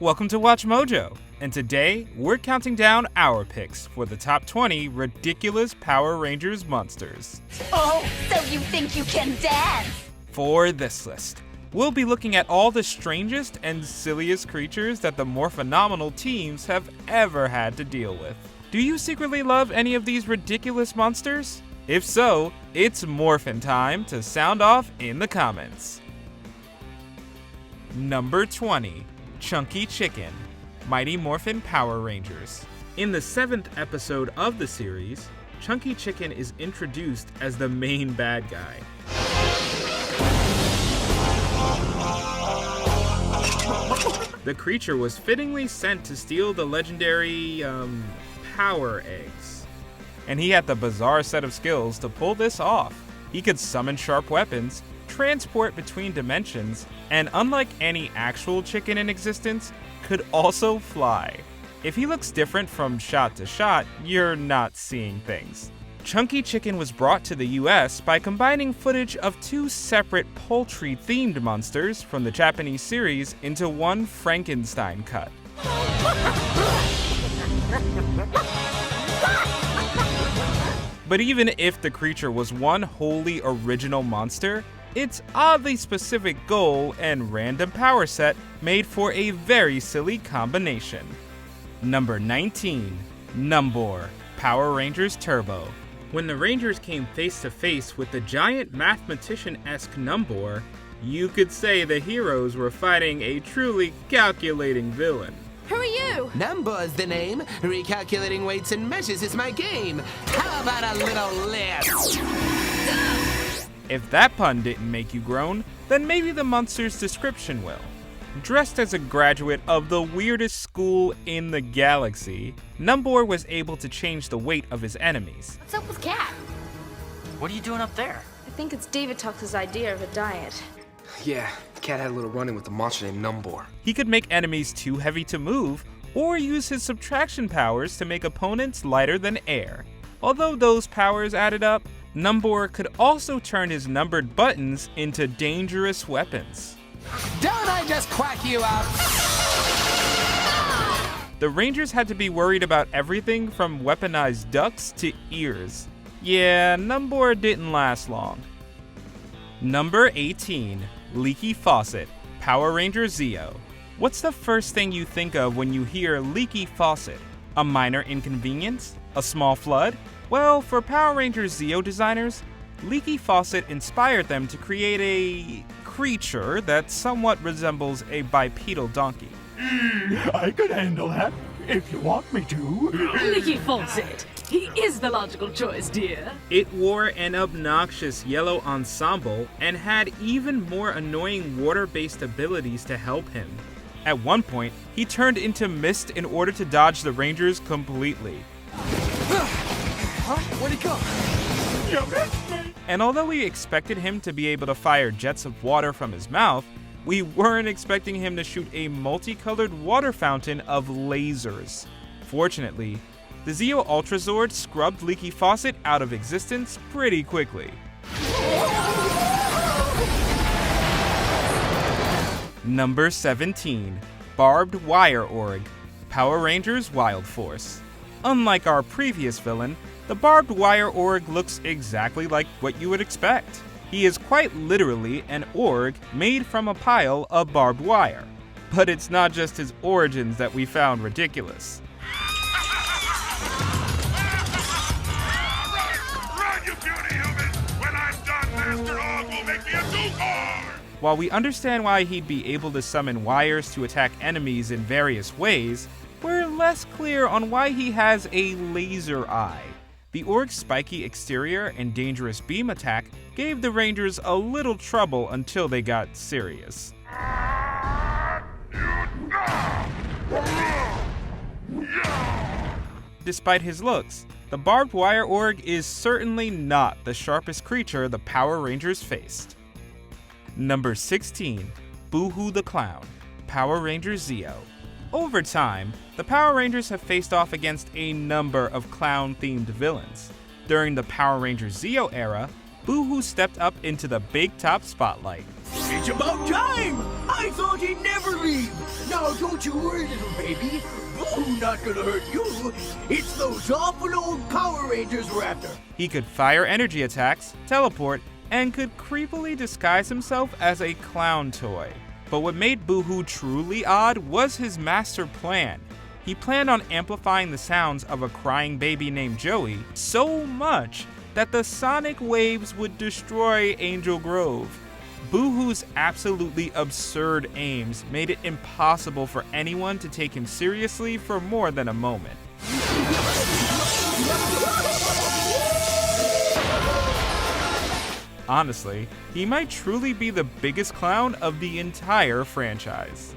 Welcome to WatchMojo, and today we're counting down our picks for the top 20 ridiculous Power Rangers monsters. Oh, so you think you can dance? For this list, we'll be looking at all the strangest and silliest creatures that the morphenomenal teams have ever had to deal with. Do you secretly love any of these ridiculous monsters? If so, it's morphin' time to sound off in the comments. Number 20. Chunky Chicken, Mighty Morphin Power Rangers. In the 7th episode of the series, Chunky Chicken is introduced as the main bad guy. The creature was fittingly sent to steal the legendary, power eggs. And he had the bizarre set of skills to pull this off. He could summon sharp weapons, transport between dimensions, and unlike any actual chicken in existence, could also fly. If he looks different from shot to shot, you're not seeing things. Chunky Chicken was brought to the US by combining footage of two separate poultry-themed monsters from the Japanese series into one Frankenstein cut. But even if the creature was one wholly original monster, its oddly specific goal and random power set made for a very silly combination. Number 19. Numbor, Power Rangers Turbo. When the Rangers came face to face with the giant mathematician-esque Numbor, you could say the heroes were fighting a truly calculating villain. Who are you? Number's the name. Recalculating weights and measures is my game. How about a little lift? If that pun didn't make you groan, then maybe the monster's description will. Dressed as a graduate of the weirdest school in the galaxy, Numbor was able to change the weight of his enemies. What's up with Cat? What are you doing up there? I think it's David Tux's idea of a diet. Yeah, Cat had a little run-in with a monster named Numbor. He could make enemies too heavy to move, or use his subtraction powers to make opponents lighter than air. Although those powers added up, Numbor could also turn his numbered buttons into dangerous weapons. Don't I just quack you up? The Rangers had to be worried about everything from weaponized ducks to ears. Yeah, Numbor didn't last long. Number 18. Leaky Faucet, Power Rangers Zeo. What's the first thing you think of when you hear leaky faucet? A minor inconvenience? A small flood? Well, for Power Rangers Zeo designers, Leaky Faucet inspired them to create a creature that somewhat resembles a bipedal donkey. I could handle that, if you want me to. Leaky Faucet. He is the logical choice, dear. It wore an obnoxious yellow ensemble and had even more annoying water-based abilities to help him. At one point, he turned into mist in order to dodge the Rangers completely. Huh? Where'd he go? You missed me. And although we expected him to be able to fire jets of water from his mouth, we weren't expecting him to shoot a multicolored water fountain of lasers. Fortunately, the Zeo Ultrazord scrubbed Leaky Faucet out of existence pretty quickly. Number 17. Barbed Wire Org, Power Rangers Wild Force. Unlike our previous villain, the Barbed Wire Org looks exactly like what you would expect. He is quite literally an org made from a pile of barbed wire. But it's not just his origins that we found ridiculous. While we understand why he'd be able to summon wires to attack enemies in various ways, we're less clear on why he has a laser eye. The Org's spiky exterior and dangerous beam attack gave the Rangers a little trouble until they got serious. Despite his looks, the Barbed Wire Org is certainly not the sharpest creature the Power Rangers faced. Number 16. Boo-Hoo the Clown, Power Rangers Zeo. Over time, the Power Rangers have faced off against a number of clown-themed villains. During the Power Rangers Zeo era, Boo-Hoo stepped up into the big top spotlight. Did It's about time! I thought he'd never leave! Now don't you worry, little baby. Boo not gonna hurt you. It's those awful old Power Rangers we're after. He could fire energy attacks, teleport, and could creepily disguise himself as a clown toy. But what made Boo-hoo truly odd was his master plan. He planned on amplifying the sounds of a crying baby named Joey so much that the sonic waves would destroy Angel Grove. Boo-hoo's absolutely absurd aims made it impossible for anyone to take him seriously for more than a moment. Honestly, he might truly be the biggest clown of the entire franchise.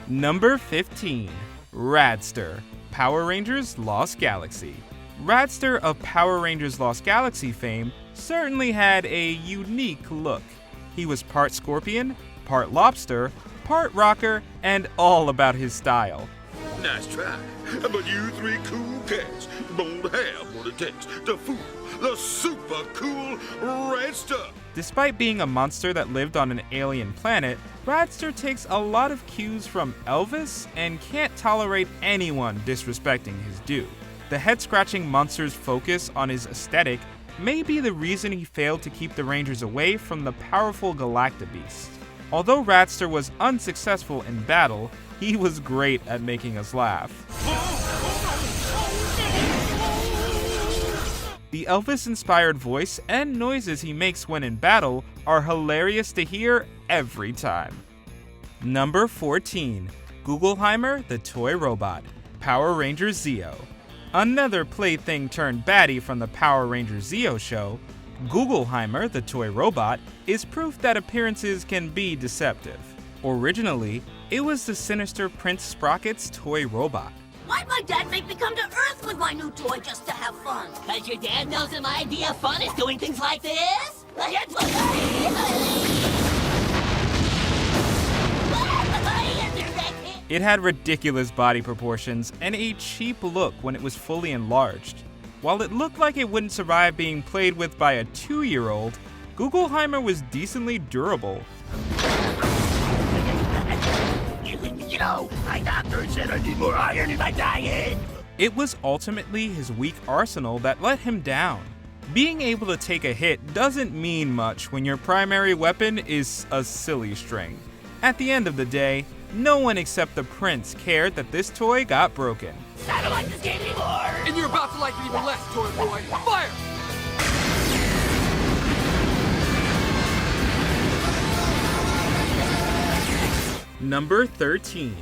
Number 15. Radster, Power Rangers Lost Galaxy. Radster of Power Rangers Lost Galaxy fame certainly had a unique look. He was part scorpion, part lobster, part rocker, and all about his style. Nice try, but you three cool cats don't have what it takes to fool the super cool Radster. Despite being a monster that lived on an alien planet, Radster takes a lot of cues from Elvis and can't tolerate anyone disrespecting his due. The head-scratching monster's focus on his aesthetic may be the reason he failed to keep the Rangers away from the powerful Galactabeast. Although Radster was unsuccessful in battle, he was great at making us laugh. The Elvis-inspired voice and noises he makes when in battle are hilarious to hear every time. Number 14. Googleheimer the Toy Robot, Power Rangers Zeo. Another plaything turned baddie from the Power Rangers Zeo show, Googleheimer the Toy Robot is proof that appearances can be deceptive. Originally, it was the sinister Prince Sprocket's toy robot. Why'd my dad make me come to Earth with my new toy just to have fun? 'Cause your dad knows that my idea of fun is doing things like this? It had ridiculous body proportions and a cheap look when it was fully enlarged. While it looked like it wouldn't survive being played with by a 2-year-old, Googleheimer was decently durable. You know, my doctor said I need more iron in my diet. It was ultimately his weak arsenal that let him down. Being able to take a hit doesn't mean much when your primary weapon is a silly string. At the end of the day, no one except the prince cared that this toy got broken. I don't like this game anymore! And you're about to like it even less, toy boy. Fire! Number 13.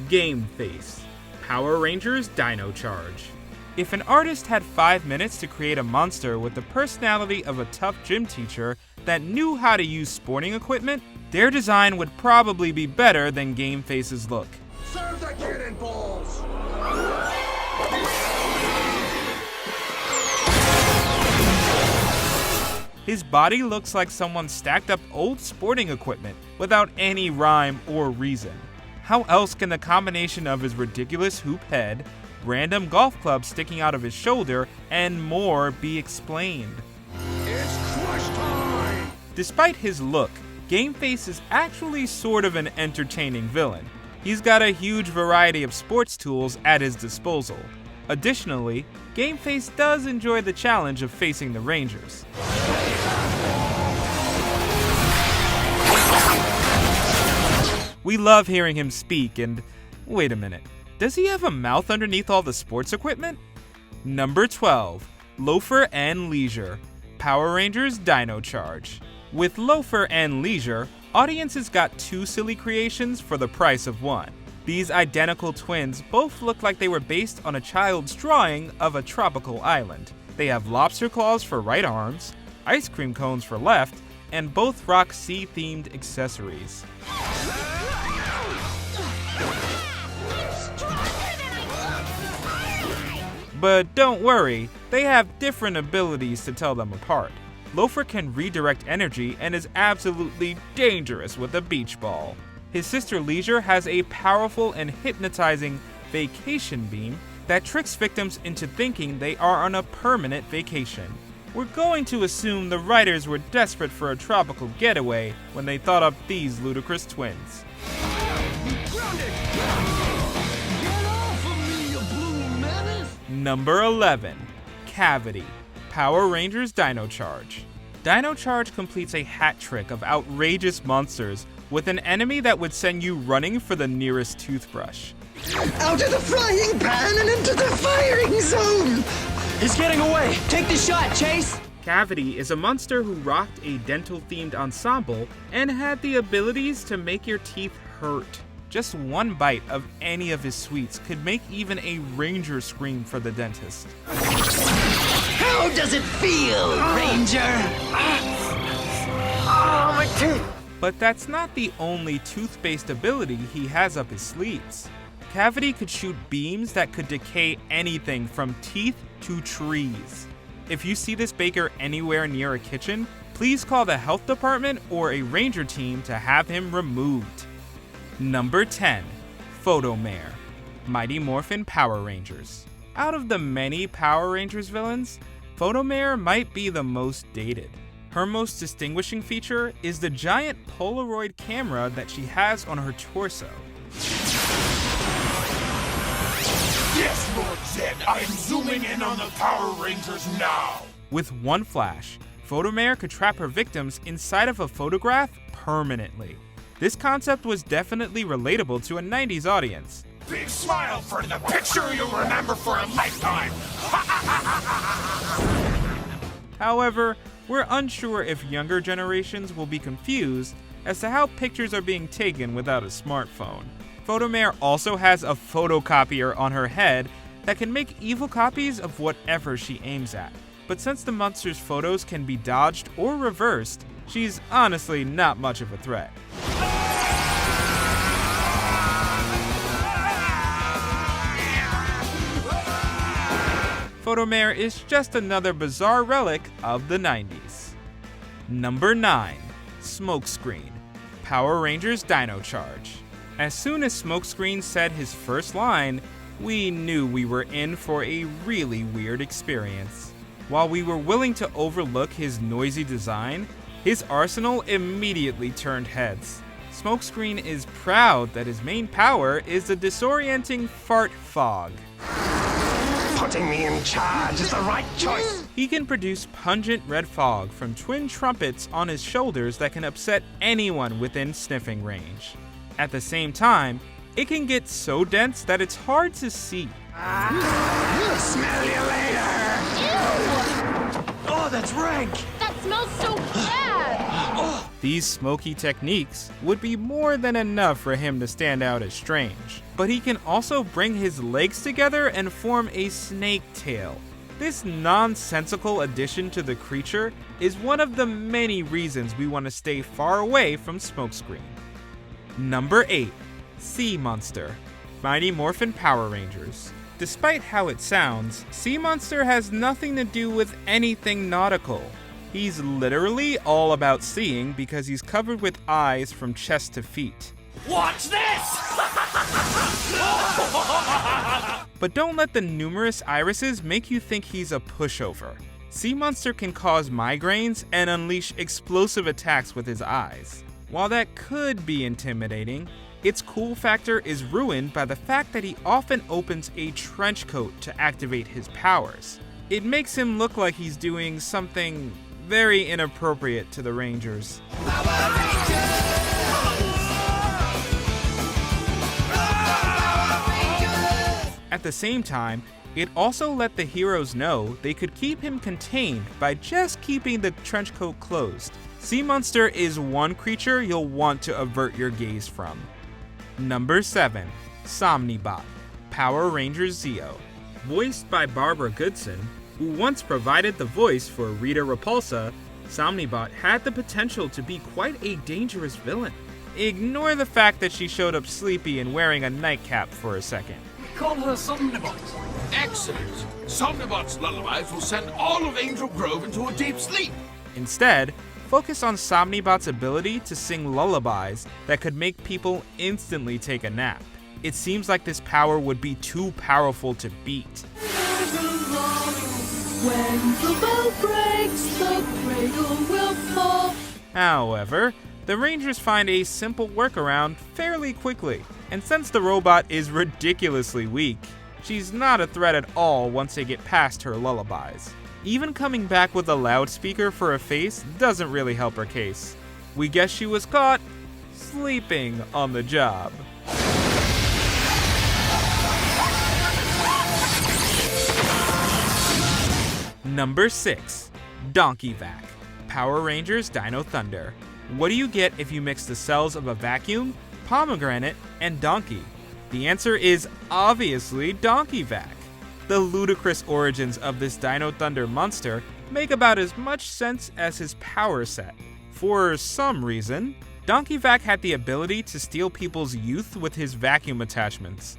Game Face, Power Rangers Dino Charge. If an artist had 5 minutes to create a monster with the personality of a tough gym teacher that knew how to use sporting equipment, their design would probably be better than Game Face's look. Serve the cannonballs! His body looks like someone stacked up old sporting equipment without any rhyme or reason. How else can the combination of his ridiculous hoop head, random golf clubs sticking out of his shoulder, and more be explained? It's crush time! Despite his look, Game Face is actually sort of an entertaining villain. He's got a huge variety of sports tools at his disposal. Additionally, Game Face does enjoy the challenge of facing the Rangers. We love hearing him speak and, wait a minute, does he have a mouth underneath all the sports equipment? Number 12. Loafer and Leisure, Power Rangers Dino Charge. With Loafer and Leisure, audiences got 2 silly creations for the price of 1. These identical twins both look like they were based on a child's drawing of a tropical island. They have lobster claws for right arms, ice cream cones for left, and both rock sea-themed accessories. But don't worry, they have different abilities to tell them apart. Loafer can redirect energy and is absolutely dangerous with a beach ball. His sister Leisure has a powerful and hypnotizing vacation beam that tricks victims into thinking they are on a permanent vacation. We're going to assume the writers were desperate for a tropical getaway when they thought up these ludicrous twins. Number 11. Cavity, Power Rangers Dino Charge. Dino Charge completes a hat trick of outrageous monsters with an enemy that would send you running for the nearest toothbrush. Out of the frying pan and into the firing zone! He's getting away! Take the shot, Chase! Cavity is a monster who rocked a dental-themed ensemble and had the abilities to make your teeth hurt. Just one bite of any of his sweets could make even a ranger scream for the dentist. How does it feel, Ranger? Oh, my teeth! But that's not the only tooth-based ability he has up his sleeves. Cavity could shoot beams that could decay anything from teeth to trees. If you see this baker anywhere near a kitchen, please call the health department or a ranger team to have him removed. Number 10. Photomare, Mighty Morphin Power Rangers. Out of the many Power Rangers villains, Photomare might be the most dated. Her most distinguishing feature is the giant Polaroid camera that she has on her torso. Yes, Lord Zed, I am zooming in on the Power Rangers now. With one flash, Photomare could trap her victims inside of a photograph permanently. This concept was definitely relatable to a 90s audience. Big smile for the picture you'll remember for a lifetime. However, we're unsure if younger generations will be confused as to how pictures are being taken without a smartphone. Photomare also has a photocopier on her head that can make evil copies of whatever she aims at. But since the monster's photos can be dodged or reversed, she's honestly not much of a threat. Photomare is just another bizarre relic of the 90s. Number 9. Smokescreen, Power Rangers Dino Charge. As soon as Smokescreen said his first line, we knew we were in for a really weird experience. While we were willing to overlook his noisy design, his arsenal immediately turned heads. Smokescreen is proud that his main power is the disorienting fart fog. Putting me in charge is the right choice. He can produce pungent red fog from twin trumpets on his shoulders that can upset anyone within sniffing range. At the same time, it can get so dense that it's hard to see. Smell you later. Oh, that's rank! That smells so bad! These smoky techniques would be more than enough for him to stand out as strange, but he can also bring his legs together and form a snake tail. This nonsensical addition to the creature is one of the many reasons we want to stay far away from Smokescreen. Number 8. Sea Monster, Mighty Morphin Power Rangers. Despite how it sounds, Sea Monster has nothing to do with anything nautical. He's literally all about seeing because he's covered with eyes from chest to feet. Watch this! But don't let the numerous irises make you think he's a pushover. Sea Monster can cause migraines and unleash explosive attacks with his eyes. While that could be intimidating, its cool factor is ruined by the fact that he often opens a trench coat to activate his powers. It makes him look like he's doing something very inappropriate to the Rangers. At the same time, it also let the heroes know they could keep him contained by just keeping the trench coat closed. Sea Monster is one creature you'll want to avert your gaze from. Number 7. Somnibot, Power Rangers Zeo. Voiced by Barbara Goodson, who once provided the voice for Rita Repulsa, Somnibot had the potential to be quite a dangerous villain. Ignore the fact that she showed up sleepy and wearing a nightcap for a second. Call her Somnibot. Excellent. Somnibot's lullabies will send all of Angel Grove into a deep sleep. Instead, focus on Somnibot's ability to sing lullabies that could make people instantly take a nap. It seems like this power would be too powerful to beat. When the bow breaks, the cradle will fall. However, the Rangers find a simple workaround fairly quickly, and since the robot is ridiculously weak, she's not a threat at all once they get past her lullabies. Even coming back with a loudspeaker for a face doesn't really help her case. We guess she was caught sleeping on the job. Number 6. Donkey Vac. Power Rangers Dino Thunder. What do you get if you mix the cells of a vacuum, pomegranate, and donkey? The answer is obviously Donkey Vac. The ludicrous origins of this Dino Thunder monster make about as much sense as his power set. For some reason, Donkey Vac had the ability to steal people's youth with his vacuum attachments.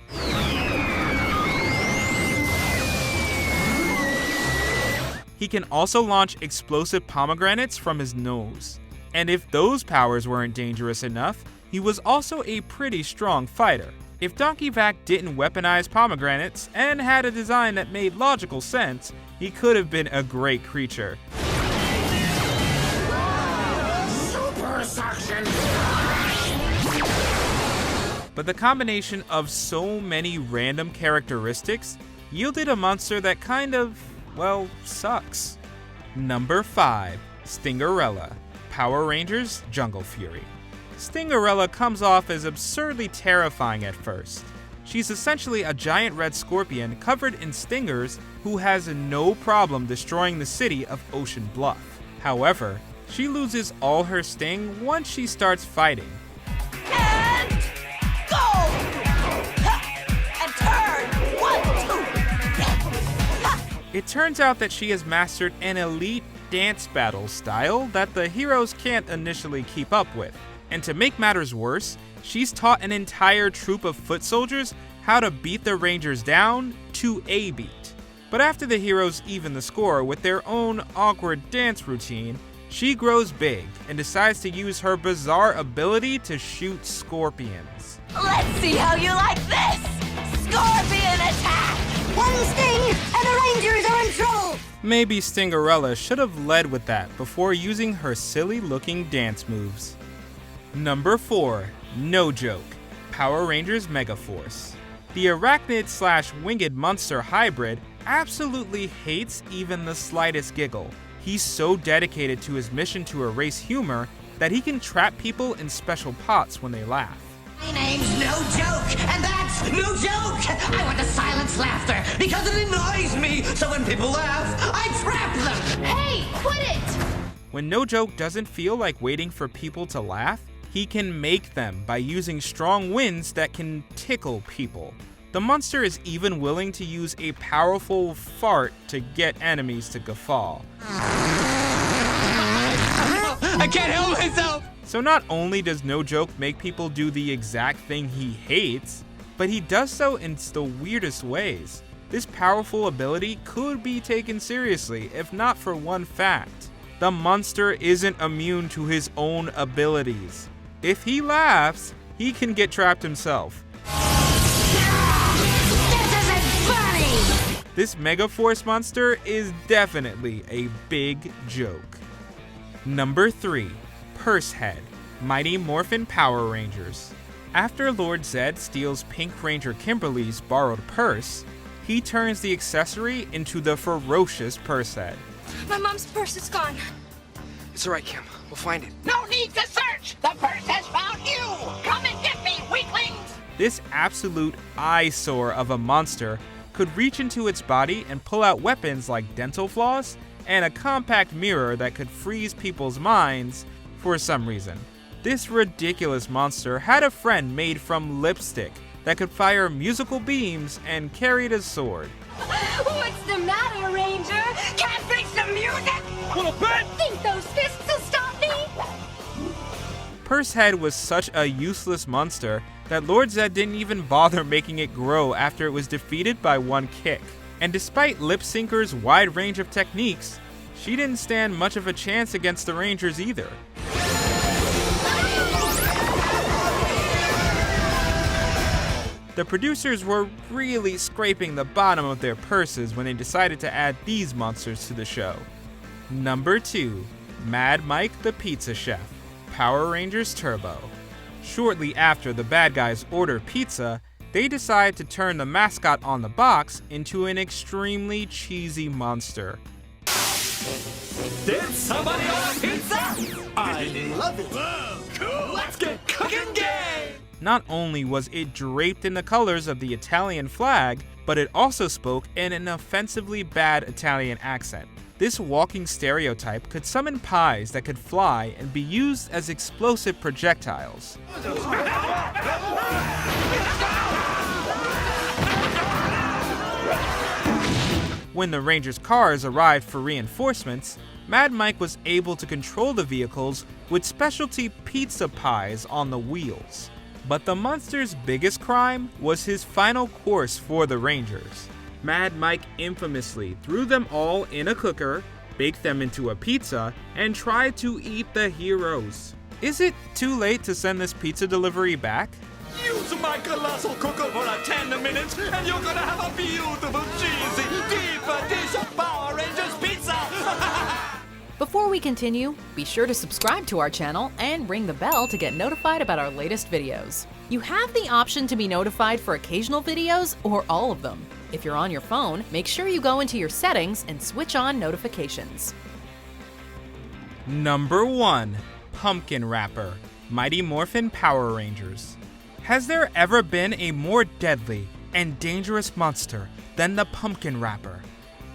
He can also launch explosive pomegranates from his nose. And if those powers weren't dangerous enough, he was also a pretty strong fighter. If Donkey Vac didn't weaponize pomegranates and had a design that made logical sense, he could have been a great creature. Super suction! But the combination of so many random characteristics yielded a monster that kind of, well, sucks. Number 5. Stingerella. Power Rangers Jungle Fury. Stingerella comes off as absurdly terrifying at first. She's essentially a giant red scorpion covered in stingers who has no problem destroying the city of Ocean Bluff. However, she loses all her sting once she starts fighting. And go! And turn! 1, 2! It turns out that she has mastered an elite dance battle style that the heroes can't initially keep up with. And to make matters worse, she's taught an entire troop of foot soldiers how to beat the Rangers down to a beat. But after the heroes even the score with their own awkward dance routine, she grows big and decides to use her bizarre ability to shoot scorpions. Let's see how you like this! Scorpion attack! One sting, and the Rangers are in trouble! Maybe Stingerella should have led with that before using her silly-looking dance moves. Number 4. No Joke. Power Rangers Megaforce. The arachnid/winged monster hybrid absolutely hates even the slightest giggle. He's so dedicated to his mission to erase humor that he can trap people in special pots when they laugh. My name's No Joke, and that's No Joke! I want to silence laughter because it annoys me, so when people laugh, I trap them! Hey, quit it! When No Joke doesn't feel like waiting for people to laugh, he can make them by using strong winds that can tickle people. The monster is even willing to use a powerful fart to get enemies to guffaw. I can't help myself! So not only does No Joke make people do the exact thing he hates, but he does so in the weirdest ways. This powerful ability could be taken seriously if not for one fact. The monster isn't immune to his own abilities. If he laughs, he can get trapped himself. This isn't funny! This Megaforce monster is definitely a big joke. Number 3. Purse Head. Mighty Morphin Power Rangers. After Lord Zed steals Pink Ranger Kimberly's borrowed purse, he turns the accessory into the ferocious Purse Head. My mom's purse is gone. It's alright, Kim. We'll find it. No need to search! The purse has found you! Come and get me, weaklings! This absolute eyesore of a monster could reach into its body and pull out weapons like dental floss and a compact mirror that could freeze people's minds for some reason. This ridiculous monster had a friend made from lipstick that could fire musical beams and carried a sword. What's the matter, Ranger? Can't fix the music! Little bit! Think those fists will stop me? Pursehead was such a useless monster that Lord Zed didn't even bother making it grow after it was defeated by one kick. And despite Lip Syncer's wide range of techniques, she didn't stand much of a chance against the Rangers either. The producers were really scraping the bottom of their purses when they decided to add these monsters to the show. Number 2. Mad Mike the Pizza Chef, Power Rangers Turbo. Shortly after the bad guys order pizza, they decide to turn the mascot on the box into an extremely cheesy monster. Did somebody order pizza? I love it. Cool. Let's get cooking game. Not only was it draped in the colors of the Italian flag, but it also spoke in an offensively bad Italian accent. This walking stereotype could summon pies that could fly and be used as explosive projectiles. When the Rangers' cars arrived for reinforcements, Mad Mike was able to control the vehicles with specialty pizza pies on the wheels. But the monster's biggest crime was his final course for the Rangers. Mad Mike infamously threw them all in a cooker, baked them into a pizza, and tried to eat the heroes. Is it too late to send this pizza delivery back? Use my colossal cooker for 10 minutes, and you're gonna have a beautiful, cheesy, deep dish of Power Rangers pizza! Before we continue, be sure to subscribe to our channel and ring the bell to get notified about our latest videos. You have the option to be notified for occasional videos or all of them. If you're on your phone, make sure you go into your settings and switch on notifications. Number 1. Pumpkin Wrapper, Mighty Morphin Power Rangers. Has there ever been a more deadly and dangerous monster than the Pumpkin Wrapper?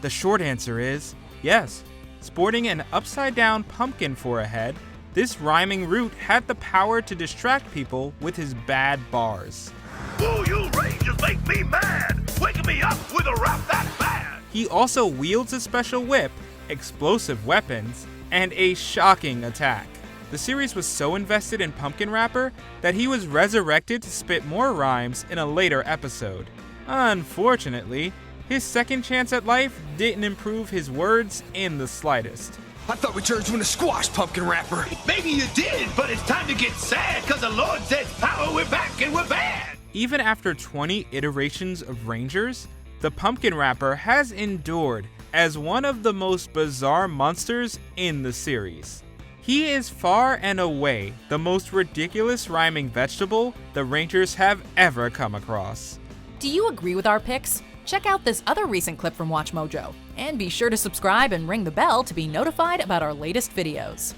The short answer is yes. Sporting an upside-down pumpkin for a head, this rhyming root had the power to distract people with his bad bars. Oh, you Rangers make me mad! Waking me up with a rap that bad! He also wields a special whip, explosive weapons, and a shocking attack. The series was so invested in Pumpkin Wrapper that he was resurrected to spit more rhymes in a later episode. Unfortunately, his second chance at life didn't improve his words in the slightest. I thought we turned you into squash, Pumpkin Wrapper. Maybe you did, but it's time to get sad, cause the Lord says, power, we're back and we're bad! Even after 20 iterations of Rangers, the Pumpkin Wrapper has endured as one of the most bizarre monsters in the series. He is far and away the most ridiculous rhyming vegetable the Rangers have ever come across. Do you agree with our picks? Check out this other recent clip from WatchMojo, and be sure to subscribe and ring the bell to be notified about our latest videos.